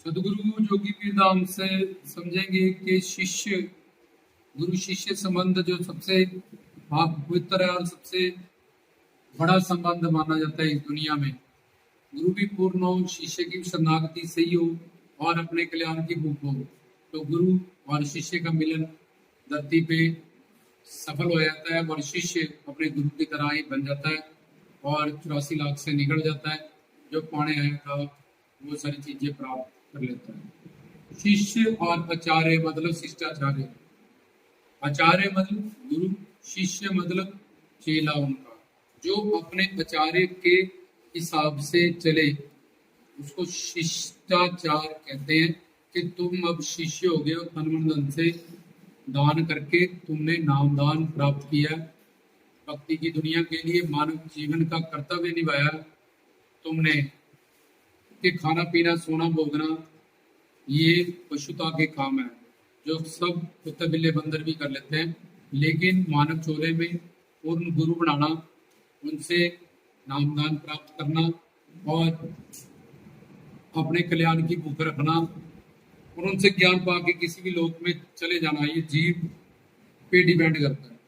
सदगुरु जोगी पीर धाम से समझेंगे कि शिष्य गुरु शिष्य संबंध जो सबसे पवित्र है और सबसे बड़ा संबंध माना जाता है इस दुनिया में। गुरु भी पूर्ण हो, शिष्य की शरणागति सही हो और अपने कल्याण की भूख हो, तो गुरु और शिष्य का मिलन धरती पे सफल हो जाता है और शिष्य अपने गुरु की तरह ही बन जाता है और 84 लाख से निकल जाता है। जो पाने आया था वो सारी चीजें प्राप्त कर लेता है। शिष्य और आचार्य मतलब शिष्टाचार्य। आचार्य मतलब गुरु, शिष्य मतलब चेला उनका, जो अपने आचार्य के हिसाब से चले उसको शिष्टाचार कहते हैं। कि तुम अब शिष्य हो गए हो, तन मन धन से दान करके तुमने नामदान प्राप्त किया, भक्ति की दुनिया के लिए मानव जीवन का कर्तव्य निभाया तुमने। कि खाना पीना सोना भोगना ये पशुता के काम है, जो सब कुत्ते बिल्ले बंदर भी कर लेते हैं, लेकिन मानव चोले में पूर्ण गुरु बनाना, उनसे नामदान प्राप्त करना और अपने कल्याण की भूख रखना और उनसे ज्ञान पाके किसी भी लोक में चले जाना, ये जीव पे डिपेंड करता है।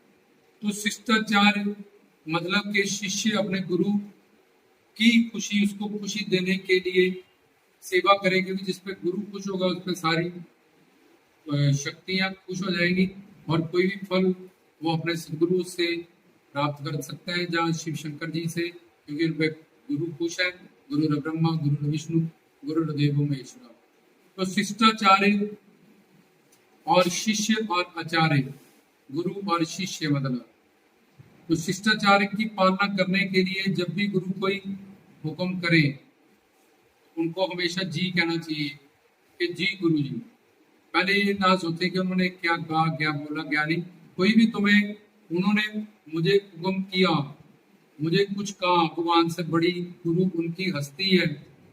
तो शिष्टाचार मतलब कि शिष्य अपने गुरु की खुशी, उसको खुशी देने के लिए सेवा करे, क्योंकि जिसपे गुरु खुश होगा उस पर सारी शक्तियां खुश हो जाएंगी और कोई भी फल वो अपने सदगुरु से प्राप्त कर सकता है। जहाँ शिव शंकर जी से, क्योंकि उन पे गुरु खुश है। गुरु ब्रह्मा, गुरु विष्णु, गुरु देवो महेश्वरा। तो शिष्टाचार्य और शिष्य और आचार्य, गुरु और शिष्य मतलब, तो शिष्टाचार की पालना करने के लिए जब भी गुरु कोई हुक्म करे उनको हमेशा जी कहना चाहिए कि जी गुरु जी। पहले ये ना सोचे कि उन्होंने क्या कहा, क्या बोला, क्या नहीं। कोई भी तुम्हें, उन्होंने मुझे हुक्म किया, मुझे कुछ कहा, भगवान से बड़ी गुरु उनकी हस्ती है,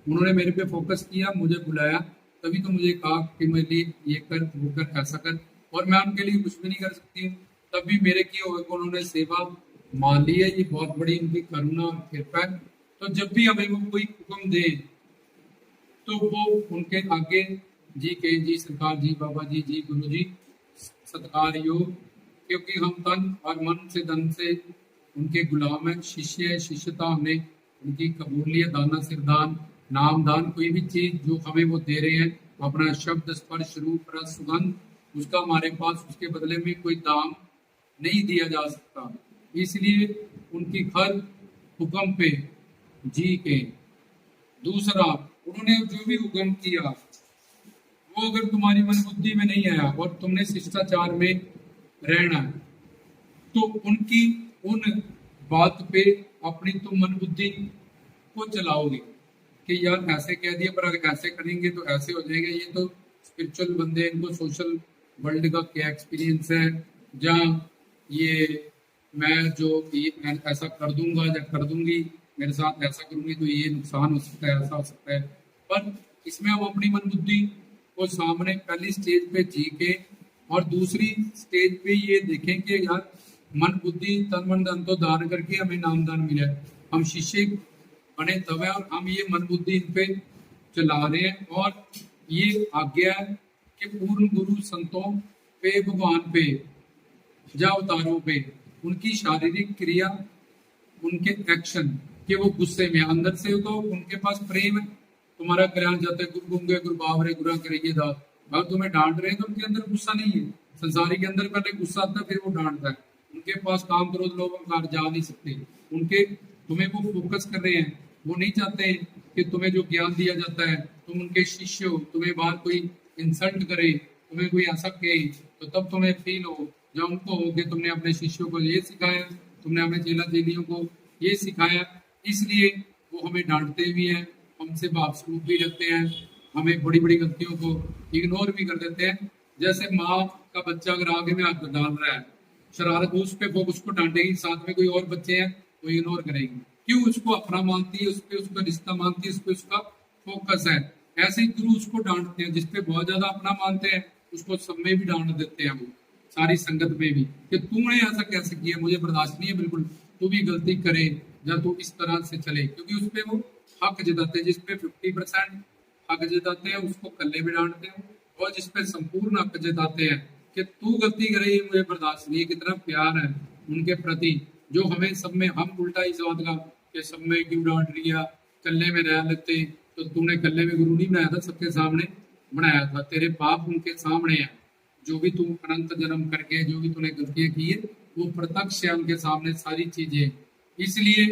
उन्होंने मेरे पे फोकस किया, मुझे बुलाया, तभी तो मुझे कहा कि मेरे लिए ये कर, वो कर, ऐसा कर, और मैं उनके लिए कुछ भी नहीं कर सकती हूँ। तब भी मेरे किए हुए को उन्होंने सेवा मान ली है। ये बहुत बड़ी उनकी करुणा और कृपा है। तो जब भी हमें वो कोई हुक्म दे तो वो उनके आगे जी के, जी सरकार, जी बाबा जी, जी गुरु जी, सत्कार योग, क्योंकि हम तन और मन से, धन से उनके गुलाम है। शिष्य है, शिष्यता हमने उनकी कबूल लिया। दाना सिर दान, नाम दान, कोई भी चीज जो हमें वो दे रहे हैं, अपना शब्द, स्पर्श, रूप, रस, सुगंध, उसका हमारे पास उसके बदले में कोई दाम नहीं दिया जा सकता। इसलिए उनकी हर हुक्म पे जी के। दूसरा, उन्होंने जो भी हुक्म किया वो अगर तुम्हारी मन बुद्धि में नहीं आया और तुमने शिष्टाचार में रहना है, तो उनकी उन बात पे अपनी तुम मन बुद्धि को चलाओगे कि यार ऐसे कह दिया, पर अगर ऐसे करेंगे तो ऐसे हो जाएगा। ये तो स्पिरिचुअल बंदे, इनको सोशल वर्ल्ड का क्या एक्सपीरियंस है, जहाँ ये मैं जो ये ऐसा कर दूंगा या कर दूंगी, मेरे साथ ऐसा करूंगी तो ये नुकसान हो सकता है, ऐसा हो सकता है। पर इसमें हम अपनी मन बुद्धि को सामने पहली स्टेज पे जी के और दूसरी स्टेज पे ये देखें कि यार मन बुद्धि तन मन धन तो दान करके हमें नामदान मिला है, हम शिष्य बने तब है, और हम ये मन बुद्धि इन पे चला रहे हैं। और ये आज्ञा है कि पूर्ण गुरु संतों पे, भगवान पे, जा अवतारों पे, उनकी शारीरिक क्रिया, उनके एक्शन, कि वो गुस्से में, अंदर से तो उनके पास प्रेम है, तुम्हारा कल्याण जाता है, गुरु गुंगे गुरु बावरे गुरु करेंगे दास। अगर तुम्हें डांट रहे हैं तो उनके अंदर गुस्सा नहीं है। संसारी के अंदर पहले गुस्सा आता है, फिर वो डांटता है। उनके पास काम, क्रोध, लोभ, अहंकार जा नहीं सकते। उनके तुम्हें वो फोकस कर रहे हैं, वो नहीं चाहते कि तुम्हें जो ज्ञान दिया जाता है, तुम उनके शिष्य हो, तुम्हें बाहर कोई इंसल्ट करे, तुम्हें कोई ऐसा कहे, तो तब तुम्हें फील हो, जब उनको हो कि तुमने अपने शिष्यों को ये सिखाया, तुमने अपने चेला चेलियों को ये सिखाया, इसलिए वो हमें डांटते भी हैं, हमसे भाव स्वरूप भी रखते हैं, हमें बड़ी बड़ी गलतियों को इग्नोर भी कर देते हैं। जैसे माँ का बच्चा अगर आगे में हाथ डाल रहा है, शरारत, उस पे वो उसको डांटेगी, साथ में कोई और बच्चे हैं वो इग्नोर करेगी। क्यों? उसको अपना मानती है, उस पर उसका रिश्ता मानती है, उस पर उसका फोकस है। ऐसे ही गुरु उसको डांटते हैं, जिसपे बहुत ज्यादा अपना मानते हैं उसको सब में भी डांट देते हैं, वो सारी संगत में भी, कि तूने ऐसा कैसे किया, मुझे बर्दाश्त नहीं है बिल्कुल, तू भी गलती करे या तू इस तरह से चले, क्योंकि उस पर वो हक जताते हैं। जिसपे 50% हक जताते हैं उसको कल्ले में डांटते हैं, और जिस पे संपूर्ण हक जताते हैं कि तू गलती करे ये मुझे बर्दाश्त नहीं। कितना प्यार है उनके प्रति, जो हमें सब में, हम उल्टा इस बात का कि सब में क्यों डांट लिया, कल्ले में रह लेते। तो तूने कल्ले में गुरु नहीं बनाया था, सबके सामने बनाया था। तेरे पाप उनके सामने है, जो भी तू अनंत जन्म करके जो भी तूने गलतियां की है वो प्रत्यक्ष है उनके सामने सारी चीजें। इसलिए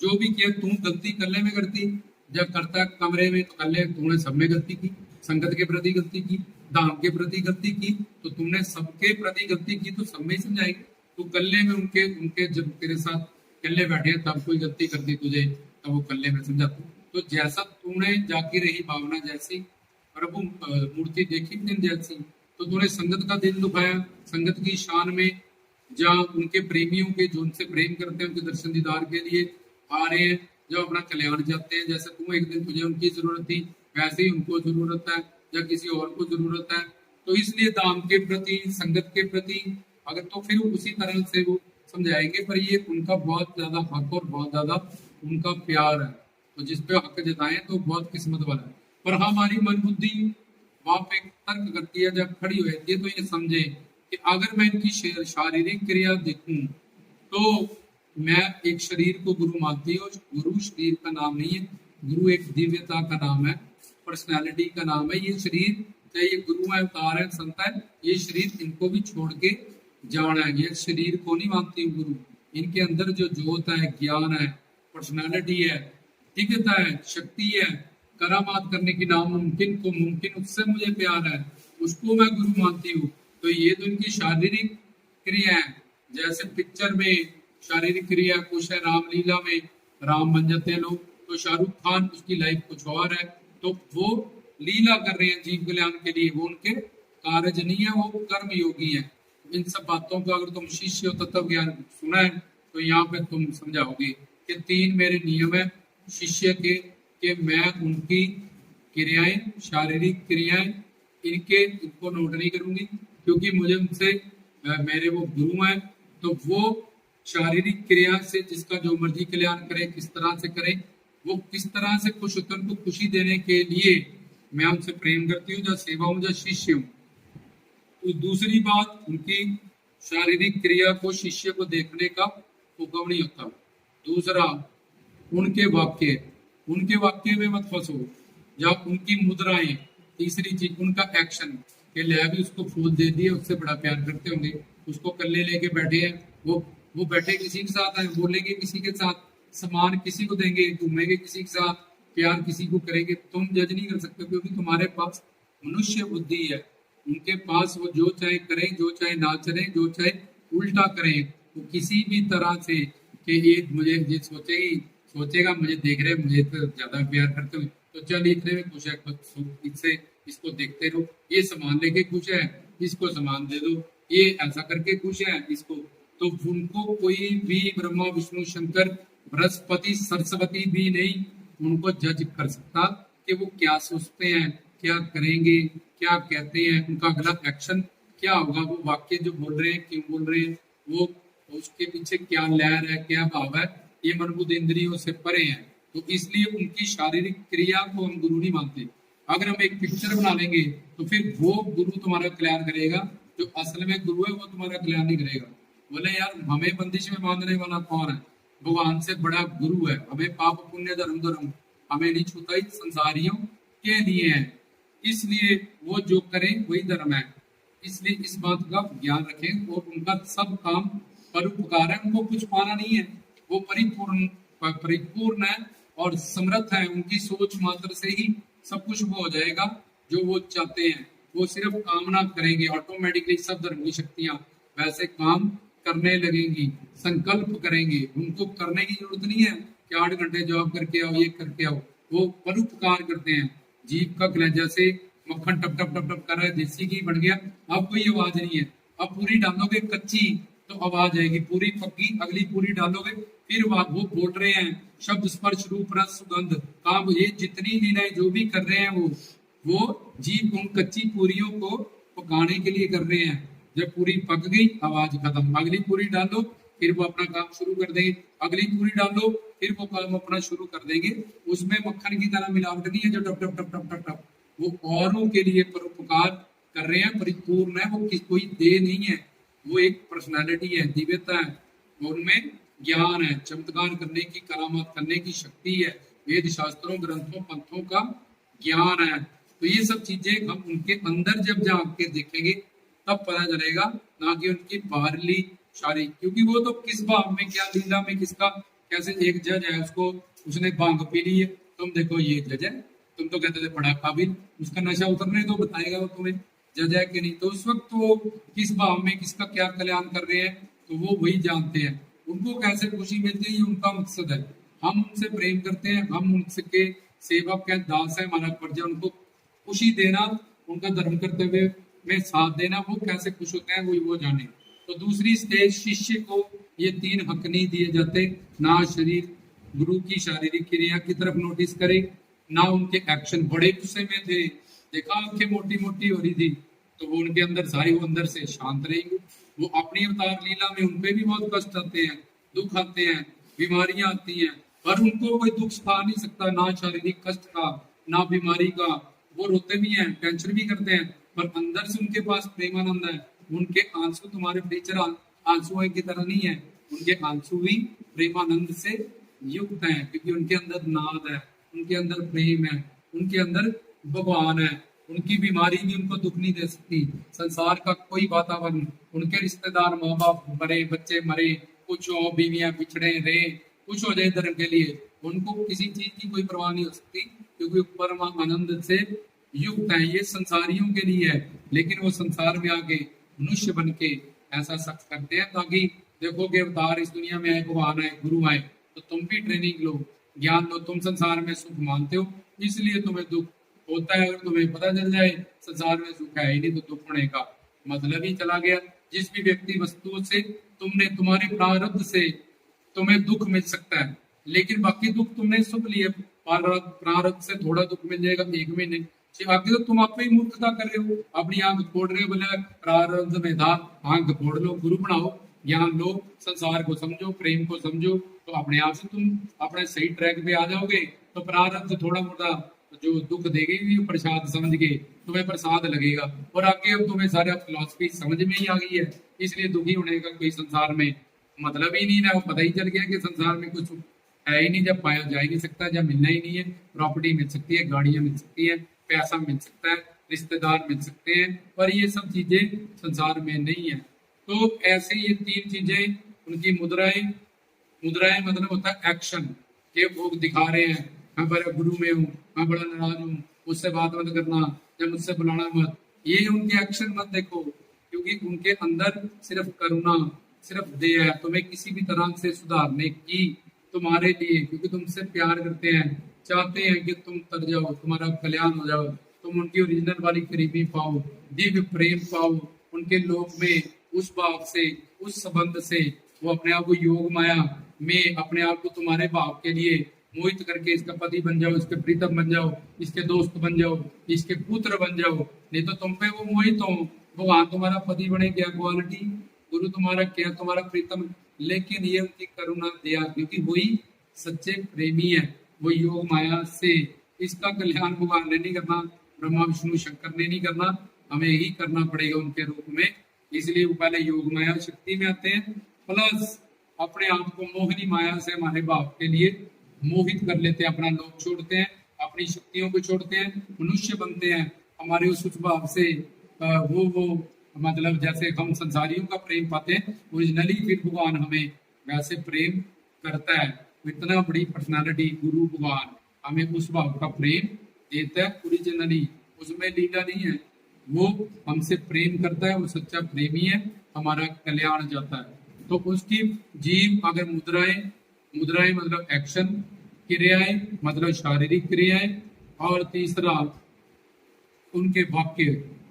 जो भी किया, तू गलती कल्ले में करती, जब करता कमरे में तो कल्ले तूने सब में गलती की, संगत के प्रति गलती की, धाम के प्रति गलती की, तो तुमने सबके प्रति गलती की तो सब में ही समझाएगी। तो कल्ले में उनके उनके जब तेरे साथ कल्ले बैठे तब कोई गलती कर दी तुझे, तब वो कल्ले में समझाते। तो जैसा तूने जाकी रही भावना जैसी, प्रभु मूर्ति देखी दिन जैसी, तो तूने संगत का दिल दुखाया, संगत की शान में, जहाँ उनके प्रेमियों के जो उनसे प्रेम करते हैं उनके दर्शन दीदार के लिए आ रहे हैं, जो अपना कल्याण चाहते हैं। जैसे तुम एक दिन तुझे उनकी जरूरत थी, वैसे ही उनको जरूरत है या किसी और को जरूरत है। तो इसलिए दाम के प्रति, संगत के प्रति, अगर तो फिर उसी तरह से वो समझाएंगे, पर ये उनका बहुत ज्यादा हक और बहुत ज्यादा उनका प्यार है। तो जिस पे हक जताए तो बहुत किस्मत वाला है। पर हमारी मन बुद्धि वहां पे तर्क करती है, जब खड़ी हो जाती है तो ये समझे कि अगर मैं इनकी शारीरिक क्रिया देखूं तो मैं एक शरीर को गुरु मानती हूँ। गुरु शरीर का नाम नहीं है, गुरु एक दिव्यता का नाम है, पर्सनालिटी का नाम है। ये शरीर चाहे ये गुरु है, अवतार है, संत है, ये शरीर इनको भी छोड़ के जाना है। ये शरीर को नहीं मानती हूँ गुरु, इनके अंदर जो जोत है, ज्ञान है, पर्सनालिटी है, दिव्यता है, शक्ति है, करामात करने की नामुमकिन को मुमकिन, उससे मुझे प्यार है, उसको मैं गुरु मानती हूँ। तो ये तो इनकी शारीरिक क्रिया है। जैसे पिक्चर में शारीरिक क्रिया कुछ है, रामलीला में राम बन जाते हैं लोग, तो शाहरुख खान उसकी लाइफ कुछ और है, तो वो लीला कर रहे हैं जीव कल्याण के लिए, वो उनके कार्य नहीं है, वो कर्म योगी है। इन सब बातों को अगर तुम शिष्य तत्व ज्ञान सुना है तो यहाँ पे तुम समझाओगे कि 3 मेरे नियम है शिष्य के, कि मैं उनकी क्रियाएं, शारीरिक क्रियाएं, इनको नोट नहीं करूंगी, क्योंकि मुझे उनसे मेरे वो गुरु हैं। तो वो शारीरिक क्रिया से जिसका जो मर्जी कल्याण करे, किस तरह से करे, वो किस तरह से खुश होकर उनको खुशी देने के लिए मैं उनसे प्रेम करती हूँ, जो सेवा हूँ, जो शिष्य हूँ। तो दूसरी बात, उनकी शारीरिक क्रिया को शिष्य को देखने का हुक्म नहीं होता। दूसरा, उनके वाक्य में मत फंसो, या उनकी मुद्राएं। तीसरी चीज, उनका एक्शन, के ले भी उसको फूल दे दिए, उससे बड़ा प्यार करते होंगे, उसको कल्ले लेके बैठे हैं, वो बैठे किसी के साथ है, बोलेंगे किसी के साथ, सम्मान किसी को देंगे, घूमेंगे किसी के साथ, प्यार किसी को करेंगे। तुम जज नहीं कर सकते, क्योंकि तुम्हारे पास मनुष्य बुद्धि है। उनके पास वो जो चाहे करें, जो चाहे ना चले, जो चाहे उल्टा करें, वो किसी भी तरह से कि ये मुझे ये सोचेगा मुझे देख रहे, मुझे तो ज्यादा प्यार करते हुए, तो चल इतने में खुश है, इससे इसको देखते रहो, ये सामान लेके खुश है, इसको सामान दे दो, ये ऐसा करके खुश है इसको। तो उनको कोई भी ब्रह्मा विष्णु शंकर बृहस्पति सरस्वती भी नहीं उनको जज कर सकता कि वो क्या सोचते हैं, क्या करेंगे, क्या कहते हैं, उनका अगला एक्शन क्या होगा, वो वाक्य जो बोल रहे हैं क्यों बोल रहे हैं, वो उसके पीछे क्या लहर है, क्या भाव है, ये मन बुद्ध इंद्रियों से परे है। तो इसलिए उनकी शारीरिक क्रिया को हम गुरु नहीं मानते। अगर हम एक पिक्चर बना लेंगे तो फिर वो गुरु तुम्हारा कल्याण करेगा, जो असल में गुरु है वो तुम्हारा कल्याण नहीं करेगा। बोले यार हमें बंदिश में बांधने वाला कौन है, भगवान से बड़ा गुरु है। हमें पाप पुण्य धर्म हमें नहीं छूता, संसारियों के लिए है, इसलिए वो जो करें वही धर्म है। इसलिए इस बात का ज्ञान रखें, और उनका सब काम परोपकार है, उनको कुछ पाना नहीं है, वो परिपूर्ण है और समर्थ है। उनकी सोच मात्र से ही सब कुछ वो हो जाएगा जो वो चाहते हैं। वो सिर्फ कामना करेंगे, ऑटोमेटिकली सब धर्म की शक्तियां वैसे काम करने लगेंगी, संकल्प करेंगे। उनको करने की जरूरत नहीं है कि 8 घंटे जॉब करके आओ, ये करके आओ, वो परोपकार करते हैं। जीप का कलेजा से मक्खन टप टप टप टप कर रहा है, देसी घी बन गया, अब कोई आवाज नहीं है। अब पूरी डालोगे कच्ची तो आवाज आएगी, पूरी पक्की अगली पूरी डालोगे फिर वो बोल रहे हैं शब्द स्पर्श रूप रस सुगंध काम, ये जितनी लीलाएं जो भी कर रहे हैं वो जीव उन कच्ची पूरियों को पकाने के लिए कर रहे हैं। जब पूरी पक गई आवाज खत्म, अगली पूरी डालो फिर वो अपना काम शुरू कर देंगे। अगली पूरी डालो, फिर वो काम अपना शुरू कर देंगे। उसमें मक्खन की तरह मिलावट नहीं है जो टप टप टप टप टप टप, वो औरों के लिए परोपकार कर रहे हैं, परिपूर्ण है। वो कोई दे नहीं है, वो एक पर्सनालिटी है, दिव्यता है, उनमें ज्ञान है, चमत्कार करने की, करामात करने की शक्ति है, वेद शास्त्रों ग्रंथों पंथों का ज्ञान है। तो ये सब चीजें हम उनके अंदर जब जाके देखेंगे तब पता चलेगा, ना कि उनकी बाहरली शारीरिक। क्योंकि वो तो किस भाव में क्या लीला में किसका कैसे, एक जज है उसको उसने भांग पी ली है, तुम देखो ये जज है, तुम तो कहते थे बड़ा काबिल, उसका नशा उतरने तो बताएगा वो तुम्हें जज है कि नहीं। तो उस वक्त वो किस भाव में किसका क्या कल्याण कर रहे हैं तो वो वही जानते हैं। उनको कैसे खुशी मिलती है ये उनका मकसद है। हम उनसे प्रेम करते हैं, हम उनके सेवक हैं, दास है, हमारा फर्ज है उनको खुशी देना, उनका धर्म करते हुए में साथ देना। वो कैसे खुश होते हैं वही वो जाने। तो दूसरी स्टेज, शिष्य को ये 3 हक नहीं दिए जाते, ना शरीर गुरु की शारीरिक क्रिया की तरफ नोटिस करे, ना उनके एक्शन। बड़े गुस्से में थे, देखा आंखें मोटी मोटी हो रही थी, तो वो उनके अंदर सारी, वो अंदर से शांत रहेंगे। वो अपनी अवतार लीला में उनपे भी बहुत कष्ट आते हैं, दुख आते हैं, बीमारियां आती हैं, पर उनको कोई दुख सता नहीं सकता, ना शारीरिक कष्ट का ना बीमारी का। वो रोते भी हैं, टेंशन भी करते हैं, पर अंदर से उनके पास प्रेमानंद है। उनके आंसू तुम्हारे टीचर आंसुओं की तरह नहीं है, उनके आंसू भी प्रेमानंद से युक्त हैं, क्योंकि उनके अंदर नाद है, उनके अंदर प्रेम है, उनके अंदर भगवान है। उनकी बीमारी भी उनको दुख नहीं दे सकती। संसार का कोई वातावरण, उनके रिश्तेदार माँ बाप मरे, बच्चे मरे, कुछ हो, बीवियां बिछड़े रहे, कुछ हो जाए धर्म के लिए, उनको किसी चीज की कोई परवाह नहीं हो सकती, क्योंकि परम आनंद से युक्त है। ये संसारियों के लिए है, लेकिन वो संसार में आके मनुष्य बन के ऐसा सख्त करते हैं, ताकि देखोगे अवतार इस दुनिया में आए, भगवान आए, गुरु आए, तो तुम भी ट्रेनिंग लो, ज्ञान लो। तुम संसार में सुख मानते हो, इसलिए तुम्हें दुख होता है। और तुम्हें पता चल जाए संसार में सुख है ही नहीं, तो दुख होने का मतलब ही चला गया। जिस भी व्यक्ति वस्तु से तुमने, तुम्हारे प्रारब्ध से तुम्हें दुख मिल सकता है, लेकिन बाकी दुख तुमने सुख लिए, प्रारब्ध से थोड़ा दुख मिल जाएगा 1 महीने, बाकी तो तुम आप ही मूर्खता कर रहे हो, अपनी आंख फोड़ रहे हो। बोले प्रारब्ध में था, आंख फोड़ लो, गुरु बनाओ, ज्ञान लो, संसार को समझो, प्रेम को समझो, तो अपने आप से तुम अपने सही ट्रैक पे आ जाओगे। तो प्रारब्ध थोड़ा मोटा जो दुख देगी, प्रसाद समझ के तुम्हें प्रसाद लगेगा, और आगे अब तुम्हें सारा फिलॉसफी समझ में ही आ गई है, इसलिए दुखी होने का कोई संसार में मतलब ही नहीं रहा। पता ही चल गया कि संसार में कुछ है ही नहीं, जब पाया जा ही नहीं सकता, जब मिलना ही नहीं है। प्रॉपर्टी मिल सकती है, गाड़ियां मिल सकती है, पैसा मिल सकता है, रिश्तेदार मिल सकते हैं, पर ये सब चीजें संसार में नहीं है। तो ऐसे ये 3 चीजें उनकी मुद्राएं, मुद्राएं मतलब होता है एक्शन, के वो दिखा रहे हैं, मैं बड़ा गुरु में हूँ, मैं बड़ा नाराज हूँ, मुझसे बात मत करना, जब मुझसे बुलाना मत। ये उनके एक्शन मत देखो, क्योंकि उनके अंदर सिर्फ करुणा, सिर्फ दया है, तुम्हें किसी भी तरह से सुधारने की, तुम्हारे लिए, क्योंकि तुमसे प्यार करते हैं, चाहते हैं कि तुम तर जाओ, तुम्हारा कल्याण हो जाओ, तुम उनकी ओरिजिनल वाली करीबी पाओ, दिव्य प्रेम पाओ उनके लोक में। उस भाव से, उस संबंध से वो अपने आप को योग माया में, अपने आप को तुम्हारे भाव के लिए मोहित करके इसका पति बन जाओ, इसके प्रीतम बन जाओ, इसके दोस्त बन जाओ, इसके पुत्र बन जाओ। नहीं तो तुम पे वो मोहित हो, भगवान तुम्हारा पति बने, क्या क्वालिटी, गुरु तुम्हारा क्या, तुम्हारा प्रीतम। लेकिन ये उनकी करुणा दया, क्योंकि वही सच्चे प्रेमी है, वो योग माया से। इसका कल्याण भगवान ने नहीं करना, ब्रह्मा विष्णु शंकर ने नहीं करना, हमें ही करना पड़ेगा उनके रूप में। इसलिए वो पहले योग माया शक्ति में आते हैं, प्लस अपने आप को मोहिनी माया से हमारे भाव के लिए मोहित कर लेते हैं, अपना लोक छोड़ते हैं, अपनी शक्तियों को छोड़ते हैं, मनुष्य बनते हैं। हमारे उस भाव से वो मतलब जैसे हम संसारियों का प्रेम पाते हैं, ओरिजिनली फिर भगवान हमें वैसे प्रेम करता है। इतना बड़ी पर्सनालिटी गुरु भगवान हमें उस भाव का प्रेम देता है ओरिजिनली, उसमें लीला नहीं है। वो हमसे प्रेम करता है, वो सच्चा प्रेमी है, हमारा कल्याण जाता है। तो उसकी जीव अगर मुद्राएं, मुद्राएं मतलब एक्शन, क्रियाएं मतलब शारीरिक क्रियाएं, और तीसरा उनके वाक्य,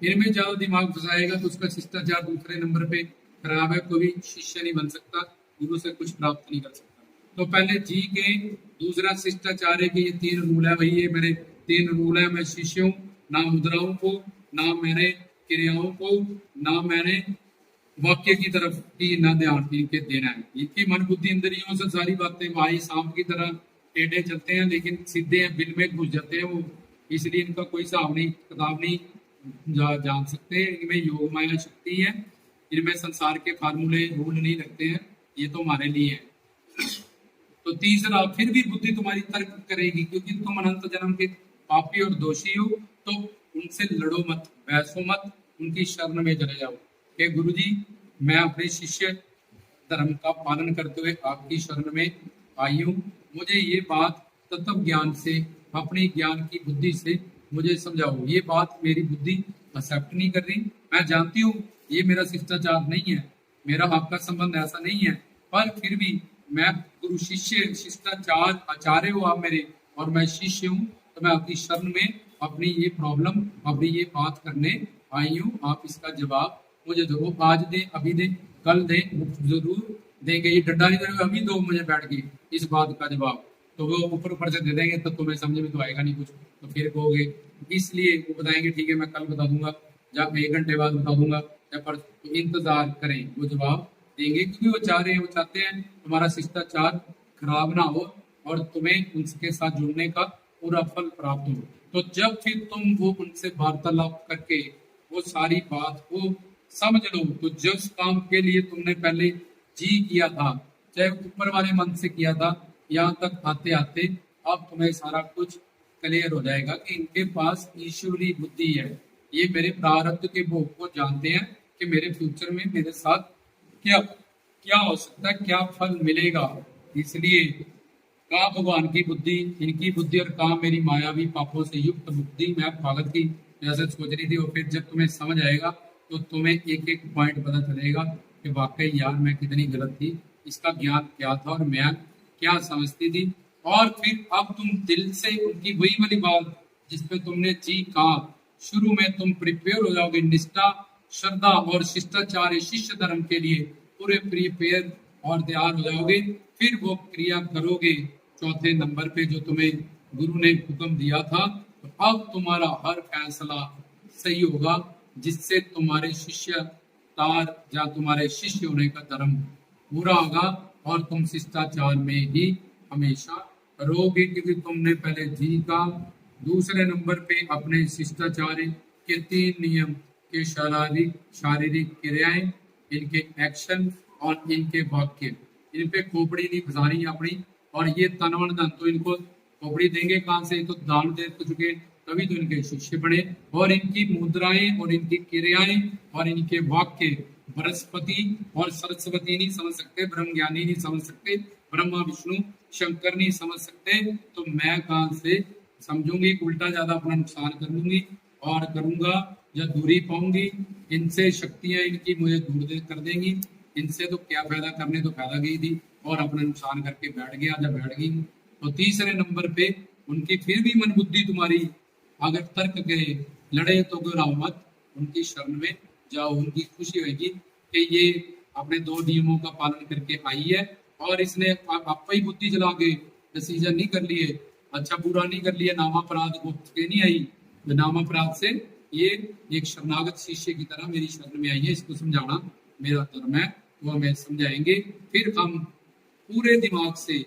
इनमें ज्यादा दिमाग फंसाएगा तो उसका शिष्टाचार दूसरे नंबर पे खराब है। कोई शिष्य नहीं बन सकता, गुरु से कुछ प्राप्त नहीं कर सकता। तो पहले जी के, दूसरा शिष्टाचार है कि ये 3 रूल है, वही ये मेरे 3 रूल है। मैं शिष्य हूँ, ना मुद्राओं को, ना मैंने क्रियाओं को, ना मैंने वाक्य की तरफ ही न ध्यान इनके देना है। इनकी मन बुद्धि इंद्रियों से सारी बातें माई सांप की तरह टेढ़े चलते हैं, लेकिन सीधे हैं, बिल में घुस जाते हैं वो। इसलिए इनका कोई हिसाब नहीं किताब नहीं जान सकते। इनमें योग माया शक्ति है, इनमें संसार के फार्मूले रूल नहीं लगते हैं, ये तो हमारे लिए है। तो तीसरा, फिर भी बुद्धि तुम्हारी तर्क करेगी, क्योंकि तुम अनंत जन्म के पापी और दोषी हो, तो उनसे लड़ो मत, बहसो मत, उनकी शरण में चले जाओ कि गुरु जी मैं अपने शिष्य धर्म का पालन करते हुए आपकी शरण में आई हूँ, मुझे ये बात तत्व ज्ञान से, अपनी ज्ञान की बुद्धि से मुझे समझाओ। ये बात मेरी बुद्धि एक्सेप्ट नहीं कर रही। मैं जानती हूँ ये मेरा शिष्टाचार नहीं है, मेरा आपका संबंध ऐसा नहीं है, पर फिर भी मैं गुरु शिष्य शिष्टाचार आचार्य हो आप मेरे, और मैं शिष्य हूँ, तो मैं आपकी शरण में अपनी ये प्रॉब्लम, अपनी ये बात करने आई हूँ। आप इसका जवाब मुझे दो, आज दे, अभी दे, कल दे, जरूर देंगे। ये डंडा नहीं देंगे, अभी दो मुझे बैठ के इस बात का जवाब। तो वो ऊपर ऊपर से दे देंगे तो तुम्हें समझ में तो आएगा नहीं कुछ, तो फिर कहोगे। इसलिए वो बताएंगे ठीक है मैं कल बता दूंगा, या 1 घंटे बाद बता दूंगा, या पर तो इंतजार करें, वो जवाब देंगे, क्योंकि वो चाह रहे हैं, वो चाहते हैं तुम्हारा शिष्टाचार खराब ना हो और तुम्हें उनके साथ जुड़ने का पूरा फल प्राप्त हो। तो जब फिर तुम वो उनसे वार्तालाप करके वो सारी बात को समझ लो, तो जिस काम के लिए तुमने पहले जी किया था, चाहे ऊपर वाले मन से किया था, यहाँ तक आते आते अब तुम्हें सारा कुछ क्लियर हो जाएगा कि इनके पास ईश्वरी बुद्धि है। ये मेरे प्रारब्ध के भोग को जानते हैं कि मेरे फ्यूचर में मेरे साथ क्या क्या हो सकता है, क्या फल मिलेगा। इसलिए कहा भगवान की बुद्धि, इनकी बुद्धि, और कहा मेरी मायावी पापों से युक्त बुद्धि, मैं पागल की जैसे सोच रही थी। और फिर जब तुम्हें समझ आएगा तो तुम्हें एक एक पॉइंट पता चलेगा कि वाकई यार मैं कितनी गलत थी, इसका ज्ञान क्या था और मैं क्या समझती थी। और फिर अब तुम दिल से उनकी वही वाली बात जिसपे तुमने जी कहा, शुरू में तुम प्रिपेयर हो जाओगे, निष्ठा, श्रद्धा और शिष्टाचार शिष्य धर्म के लिए पूरे प्रिपेयर और तैयार हो जाओगे। फिर वो क्रिया करोगे चौथे नंबर पे जो तुम्हें गुरु ने हुक्म दिया था। तो अब तुम्हारा हर फैसला सही होगा, जिससे तुम्हारे शिष्य तार या तुम्हारे शिष्य होने का धर्म पूरा होगा, और तुम शिष्टाचार में ही हमेशा रहोगे, क्योंकि तुमने पहले जी का। दूसरे नंबर पे अपने शिष्टाचार के 3 नियम के शारीरिक शारीरिक क्रियाएं, इनके एक्शन और इनके वाक्य, इन पे खोपड़ी नहीं फसानी अपनी। और ये तनवन धन तो इनको खोपड़ी देंगे कहाँ से, तो दान दे चुके, तभी तो इनके शिष्य बने। और इनकी मुद्राएं और इनकी क्रियाएं और इनके वाक्य बृहस्पति और सरस्वती नहीं समझ सकते, ब्रह्म ज्ञानी नहीं समझ सकते, ब्रह्मा विष्णु शंकर नहीं समझ सकते, तो मैं कहाँ से समझूंगी। उल्टा ज्यादा अपना नुकसान कर लूंगी और करूंगा या दूरी पाऊंगी। इनसे शक्तियां इनकी मुझे दूर कर देंगी, इनसे तो क्या फायदा, करने तो फायदा गई थी और अपना नुकसान करके बैठ गया जब बैठ गई। तो तीसरे नंबर पे उनकी फिर भी मन बुद्धि तुम्हारी अगर तर्क करे, लड़े तो घबराओ मत, उनकी शरण में जाओ। उनकी खुशी होगी कि ये अपने 2 नियमों का पालन करके आई है, और इसने आप ही बुद्धि चला के डिसीजन नहीं कर लिए, अच्छा बुरा नहीं कर लिया, नाम अपराध को नहीं आई। नाम अपराध से ये एक शरणागत शिष्य की तरह मेरी शरण में आई है, इसको समझाना मेरा धर्म है, वो हमें समझाएंगे। फिर हम पूरे दिमाग से,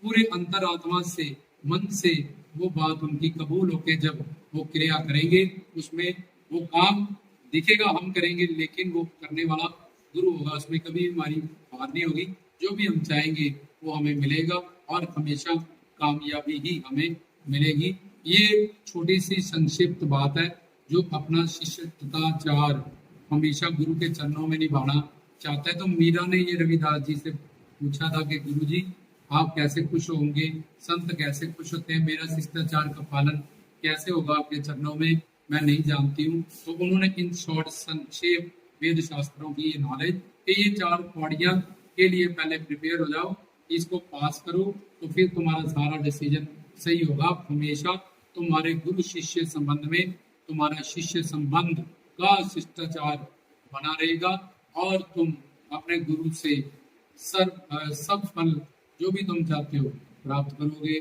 पूरे अंतरात्मा से, मन से वो बात उनकी कबूल होके जब वो क्रिया करेंगे, उसमें वो काम दिखेगा हम करेंगे, लेकिन वो करने वाला गुरु होगा, उसमें कभी हमारी हार नहीं होगी। जो भी हम चाहेंगे वो हमें मिलेगा और हमेशा कामयाबी ही हमें मिलेगी। ये छोटी सी संक्षिप्त बात है जो अपना शिष्टाचार हमेशा गुरु के चरणों में निभाना चाहता है। तो मीरा ने ये रविदास जी से पूछा था कि गुरु जी आप कैसे खुश होंगे, संत कैसे खुश होते हैं, मेरा शिष्टाचार का पालन कैसे होगा आपके चरणों में, मैं नहीं जानती हूँ। तो उन्होंने इन शॉर्ट संक्षेप वेद शास्त्रों की ये नॉलेज कि ये 4 पौड़ियां के लिए पहले प्रिपेयर हो जाओ, इसको पास करो, तो फिर तुम्हारा सारा डिसीजन सही होगा। हमेशा तुम्हारे गुरु शिष्य संबंध में तुम्हारा शिष्य संबंध का शिष्टाचार बना रहेगा, और तुम अपने गुरु से सब फल जो भी तुम चाहते हो प्राप्त करोगे।